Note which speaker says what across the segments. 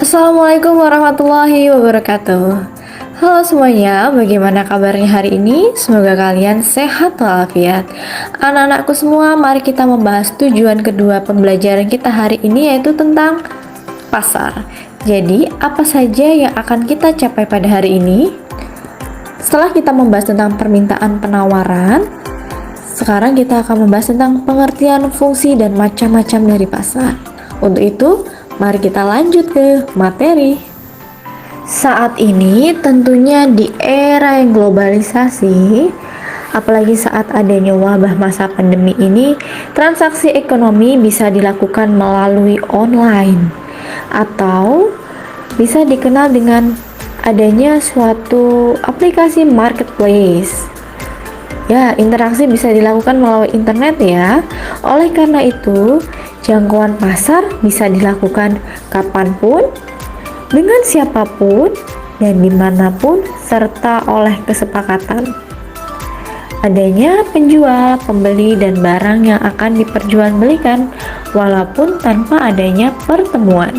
Speaker 1: Assalamualaikum warahmatullahi wabarakatuh. Halo semuanya, bagaimana kabarnya hari ini? Semoga kalian sehat walafiat. Anak-anakku semua, mari kita membahas tujuan kedua pembelajaran kita hari ini, yaitu tentang pasar. Jadi, apa saja yang akan kita capai pada hari ini? Setelah kita membahas tentang permintaan penawaran, sekarang kita akan membahas tentang pengertian fungsi dan macam-macam dari pasar. Untuk itu, mari kita lanjut ke materi. Saat ini tentunya di era yang globalisasi, apalagi saat adanya wabah masa pandemi ini, transaksi ekonomi bisa dilakukan melalui online atau bisa dikenal dengan adanya suatu aplikasi marketplace. Ya, interaksi bisa dilakukan melalui internet ya. Oleh karena itu, jangkauan pasar bisa dilakukan kapanpun, dengan siapapun, dan dimanapun, serta oleh kesepakatan. Adanya penjual, pembeli, dan barang yang akan diperjualbelikan, walaupun tanpa adanya pertemuan.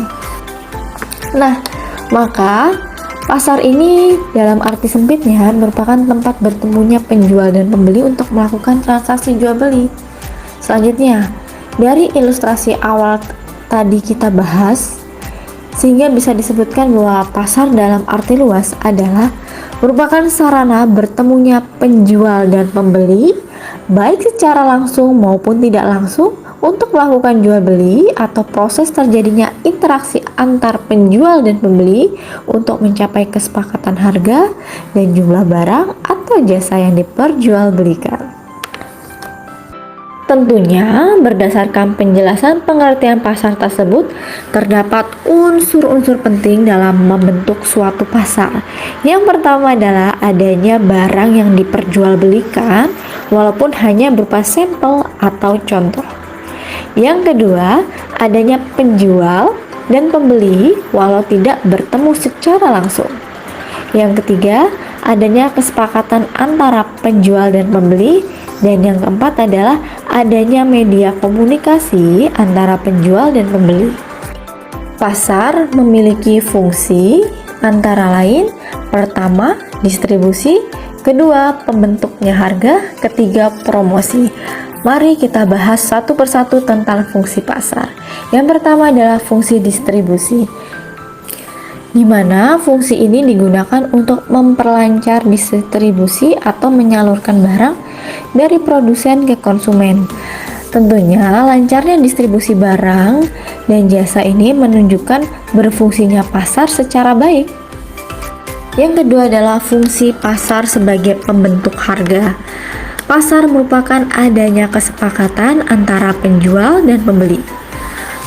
Speaker 1: Nah, maka pasar ini dalam arti sempitnya merupakan tempat bertemunya penjual dan pembeli untuk melakukan transaksi jual-beli. Selanjutnya, dari ilustrasi awal tadi kita bahas, sehingga bisa disebutkan bahwa pasar dalam arti luas adalah merupakan sarana bertemunya penjual dan pembeli, baik secara langsung maupun tidak langsung, untuk melakukan jual beli atau proses terjadinya interaksi antar penjual dan pembeli untuk mencapai kesepakatan harga dan jumlah barang atau jasa yang diperjualbelikan. Tentunya, berdasarkan penjelasan pengertian pasar tersebut, terdapat unsur-unsur penting dalam membentuk suatu pasar. Yang pertama adalah adanya barang yang diperjualbelikan, walaupun hanya berupa sampel atau contoh. Yang kedua, adanya penjual dan pembeli, walau tidak bertemu secara langsung. Yang ketiga, adanya kesepakatan antara penjual dan pembeli. Dan yang keempat adalah adanya media komunikasi antara penjual dan pembeli. Pasar memiliki fungsi antara lain: pertama, distribusi; kedua, pembentuknya harga; ketiga, promosi. Mari kita bahas satu persatu tentang fungsi pasar. Yang pertama adalah fungsi distribusi, di mana fungsi ini digunakan untuk memperlancar distribusi atau menyalurkan barang dari produsen ke konsumen. Tentunya lancarnya distribusi barang dan jasa ini menunjukkan berfungsinya pasar secara baik. Yang kedua adalah fungsi pasar sebagai pembentuk harga. Pasar merupakan adanya kesepakatan antara penjual dan pembeli.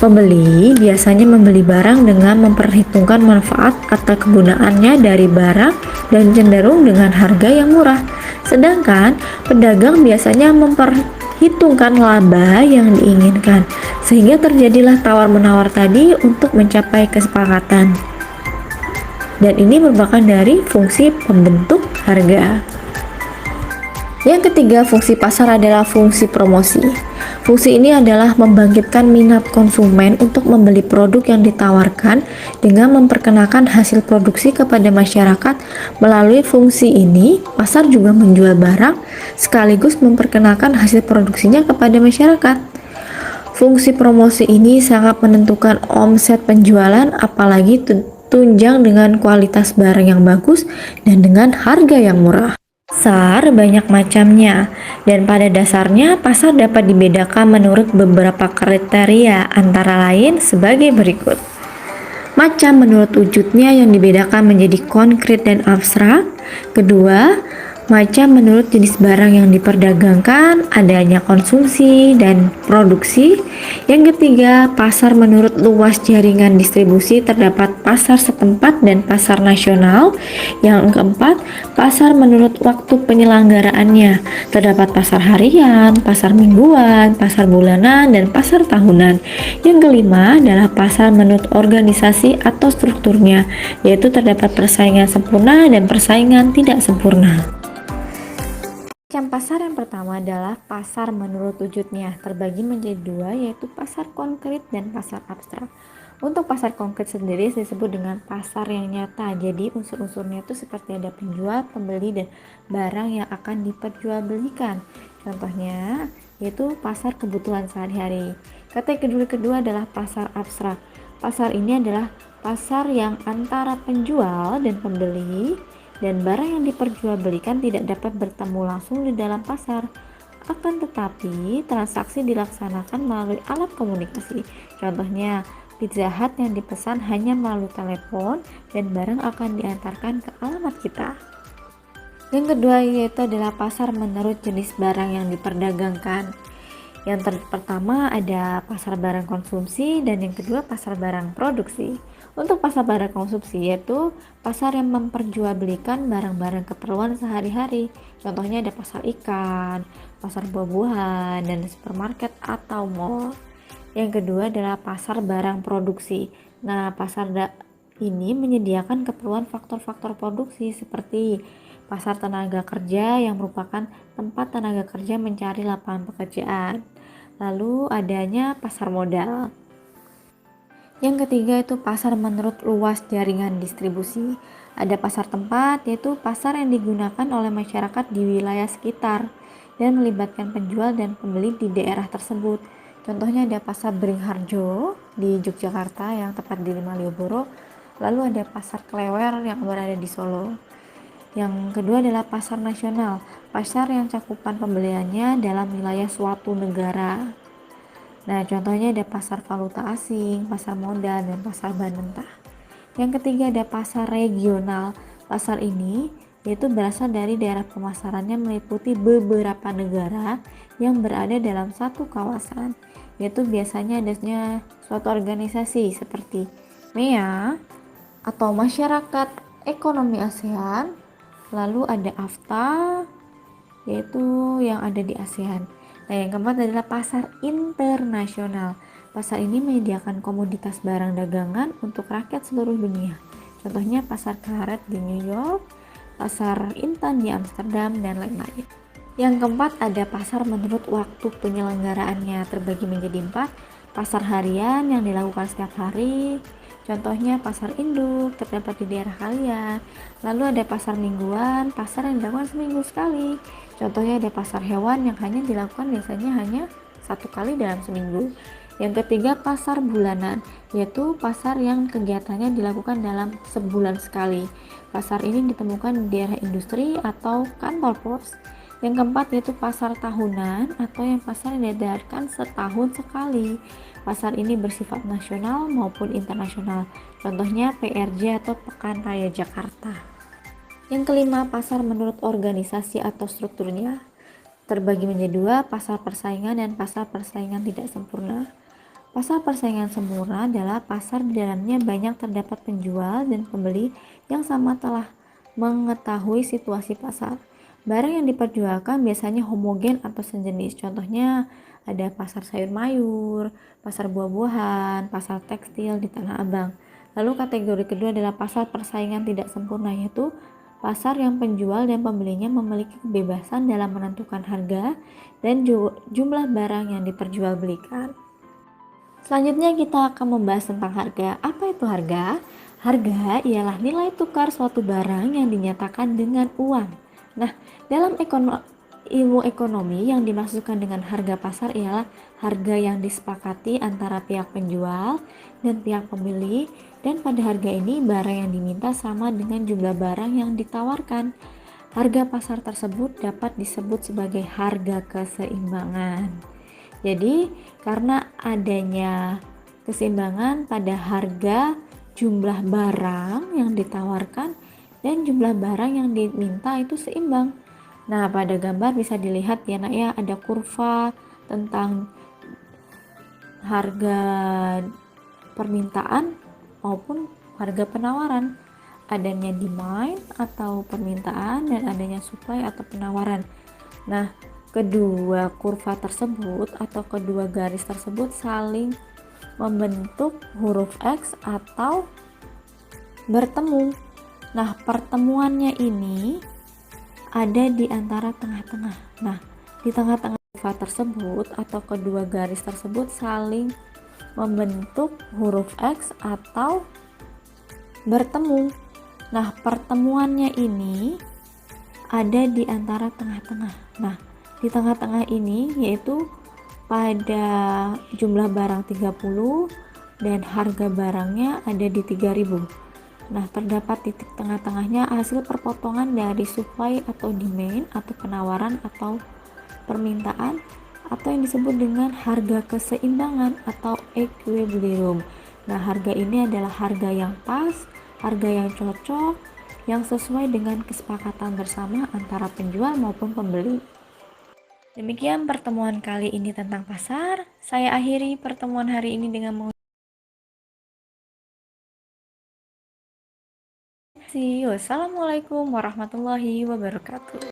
Speaker 1: Pembeli biasanya membeli barang dengan memperhitungkan manfaat atau kegunaannya dari barang dan cenderung dengan harga yang murah. Sedangkan pedagang biasanya memperhitungkan laba yang diinginkan, sehingga terjadilah tawar-menawar tadi untuk mencapai kesepakatan. Dan ini merupakan dari fungsi pembentuk harga. Yang ketiga, fungsi pasar adalah fungsi promosi. Fungsi ini adalah membangkitkan minat konsumen untuk membeli produk yang ditawarkan dengan memperkenalkan hasil produksi kepada masyarakat. Melalui fungsi ini, pasar juga menjual barang sekaligus memperkenalkan hasil produksinya kepada masyarakat. Fungsi promosi ini sangat menentukan omset penjualan, apalagi tunjang dengan kualitas barang yang bagus dan dengan harga yang murah. Pasar banyak macamnya, dan pada dasarnya pasar dapat dibedakan menurut beberapa kriteria, antara lain sebagai berikut. Macam menurut wujudnya yang dibedakan menjadi konkret dan abstrak. Kedua, Macam menurut jenis barang yang diperdagangkan, adanya konsumsi dan produksi. Yang ketiga, pasar menurut luas jaringan distribusi, terdapat pasar setempat dan pasar nasional. Yang keempat, pasar menurut waktu penyelenggaraannya, terdapat pasar harian, pasar mingguan, pasar bulanan, dan pasar tahunan. Yang kelima adalah pasar menurut organisasi atau strukturnya, yaitu terdapat persaingan sempurna dan persaingan tidak sempurna. Macam pasar yang pertama adalah pasar menurut wujudnya, terbagi menjadi dua, yaitu pasar konkret dan pasar abstrak. Untuk pasar konkret sendiri disebut dengan pasar yang nyata, jadi unsur-unsurnya itu seperti ada penjual, pembeli, dan barang yang akan diperjualbelikan. Contohnya yaitu pasar kebutuhan sehari-hari. Kategori kedua adalah pasar abstrak. Pasar ini adalah pasar yang antara penjual dan pembeli, dan barang yang diperjualbelikan tidak dapat bertemu langsung di dalam pasar. Akan tetapi, transaksi dilaksanakan melalui alat komunikasi. Contohnya, Pizza Hut yang dipesan hanya melalui telepon dan barang akan diantarkan ke alamat kita. Yang kedua yaitu adalah pasar menurut jenis barang yang diperdagangkan. Yang pertama ada pasar barang konsumsi dan yang kedua pasar barang produksi. Untuk pasar barang konsumsi yaitu pasar yang memperjualbelikan barang-barang keperluan sehari-hari. Contohnya ada pasar ikan, pasar buah-buahan, dan supermarket atau mall. Yang kedua adalah pasar barang produksi. Nah, ini menyediakan keperluan faktor-faktor produksi seperti pasar tenaga kerja yang merupakan tempat tenaga kerja mencari lapangan pekerjaan. Lalu adanya pasar modal. Yang ketiga itu pasar menurut luas jaringan distribusi. Ada pasar tempat, yaitu pasar yang digunakan oleh masyarakat di wilayah sekitar dan melibatkan penjual dan pembeli di daerah tersebut. Contohnya ada pasar Beringharjo di Yogyakarta yang tepat di Malioboro. Lalu ada pasar Klewer yang berada di Solo. Yang kedua adalah pasar nasional, pasar yang cakupan pembeliannya dalam wilayah suatu negara. Nah, contohnya ada pasar valuta asing, pasar modal, dan pasar bahan mentah. Yang ketiga ada pasar regional. Pasar ini yaitu berasal dari daerah pemasarannya meliputi beberapa negara yang berada dalam satu kawasan. Yaitu biasanya adanya suatu organisasi seperti MEA atau Masyarakat Ekonomi ASEAN. Lalu ada AFTA yaitu yang ada di ASEAN. Nah, yang keempat adalah pasar internasional. Pasar ini menyediakan komoditas barang dagangan untuk rakyat seluruh dunia. Contohnya pasar karet di New York, pasar Intan di Amsterdam, dan lain-lain. Yang keempat ada pasar menurut waktu penyelenggaraannya, terbagi menjadi 4. Pasar harian yang dilakukan setiap hari. Contohnya pasar induk terdapat di daerah kalian. Lalu ada pasar mingguan, pasar yang dilakukan seminggu sekali. Contohnya ada pasar hewan yang hanya dilakukan biasanya hanya 1 kali dalam seminggu. Yang ketiga pasar bulanan, yaitu pasar yang kegiatannya dilakukan dalam sebulan sekali. Pasar ini ditemukan di daerah industri atau kantor pos. Yang keempat yaitu pasar tahunan atau yang pasar yang diadakan setahun sekali. Pasar ini bersifat nasional maupun internasional. Contohnya PRJ atau Pekan Raya Jakarta. Yang kelima, pasar menurut organisasi atau strukturnya. Terbagi menjadi 2, pasar persaingan dan pasar persaingan tidak sempurna. Pasar persaingan sempurna adalah pasar di dalamnya banyak terdapat penjual dan pembeli yang sama telah mengetahui situasi pasar. Barang yang diperjualkan biasanya homogen atau sejenis. Contohnya ada pasar sayur mayur, pasar buah-buahan, pasar tekstil di Tanah Abang. Lalu kategori kedua adalah pasar persaingan tidak sempurna, yaitu pasar yang penjual dan pembelinya memiliki kebebasan dalam menentukan harga dan jumlah barang yang diperjualbelikan. Selanjutnya kita akan membahas tentang harga. Apa itu harga? Harga ialah nilai tukar suatu barang yang dinyatakan dengan uang. Nah, dalam ilmu ekonomi yang dimaksudkan dengan harga pasar ialah harga yang disepakati antara pihak penjual dan pihak pembeli, dan pada harga ini barang yang diminta sama dengan jumlah barang yang ditawarkan. Harga pasar tersebut dapat disebut sebagai harga keseimbangan. Jadi karena adanya keseimbangan pada harga jumlah barang yang ditawarkan dan jumlah barang yang diminta itu seimbang. Nah, pada gambar bisa dilihat ya nak ya, ada kurva tentang harga permintaan maupun harga penawaran, adanya demand atau permintaan dan adanya supply atau penawaran. Nah, kedua kurva tersebut atau kedua garis tersebut saling membentuk huruf X atau bertemu. Nah, pertemuannya ini ada di antara tengah-tengah. Nah, di tengah-tengah kurva tersebut atau kedua garis tersebut saling membentuk huruf X atau bertemu. Nah, pertemuannya ini ada di antara tengah-tengah. Nah, di tengah-tengah ini yaitu pada jumlah barang 30 dan harga barangnya ada di 3000. Nah, terdapat titik tengah-tengahnya hasil perpotongan dari supply atau demand atau penawaran atau permintaan atau yang disebut dengan harga keseimbangan atau equilibrium. Nah, harga ini adalah harga yang pas, harga yang cocok, yang sesuai dengan kesepakatan bersama antara penjual maupun pembeli. Demikian pertemuan kali ini tentang pasar. Saya akhiri pertemuan hari ini dengan See you. Assalamualaikum warahmatullahi wabarakatuh.